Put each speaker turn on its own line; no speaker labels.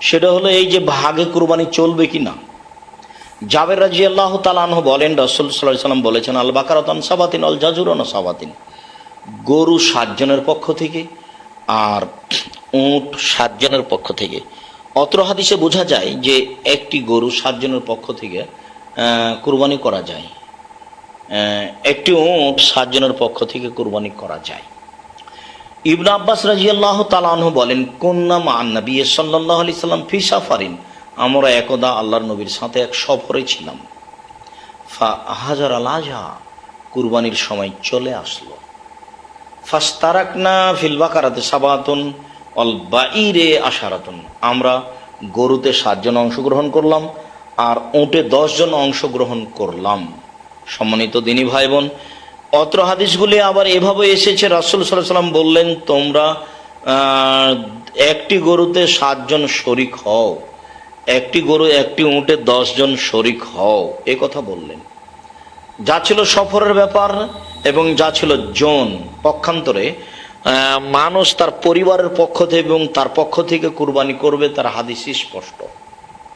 সেটা হলো এই যে ভাগে কুরবানি চলবে কি না। জাবের রাদিয়াল্লাহু তাআলা আনহু বলেন, রাসূল সাল্লাল্লাহু আলাইহি ওয়াসাল্লাম বলেছেন, আল বাকারাতুন সাবাতিন আল জাজুরুন সাবাতিন, গরু 7 জনের পক্ষ থেকে আর উট 7 জনের পক্ষ থেকে। অত্র হাদিসে বোঝা যায় যে একটি গরু 7 জনের পক্ষ থেকে কুরবানি করা যায়, একটি উট 7 জনের পক্ষ থেকে কুরবানি করা যায়। ইবনে আব্বাস রাদিয়াল্লাহু তাআলা আনহু বলেন, কুন্না মা'আন নবী সাল্লাল্লাহু আলাইহি সাল্লাম ফি সাফারিন, আমরা একদা আল্লাহর নবীর সাথে এক সফরে ছিলাম। ফা হাজার আল আজহা, কুরবানির সময় চলে আসলো। ফাস্তারাকনা ফিল বাকারাতে সাবাতুন অল বাঈরে আশারাতুন, আমরা গরুতে 7 জন অংশগ্রহণ করলাম আর উটে 10 জন অংশগ্রহণ করলাম। সম্মানিত দিনী ভাই বোন, অত্র হাদিসগুলি আবার এভাবে এসেছে, রাসূল সাল্লাল্লাহু আলাইহি সাল্লাম বললেন, তোমরা একটি গরুতে 7 জন শরিক হও, একটি গরু একটি উটে 10 জন শরিক হও, এ কথা বললেন। যা ছিল সফরের ব্যাপার এবং যা ছিল জন পক্ষান্তরে মানুষ তার পরিবারের পক্ষ থেকে এবং তার পক্ষ থেকে কুরবানি করবে, তার হাদিস স্পষ্ট।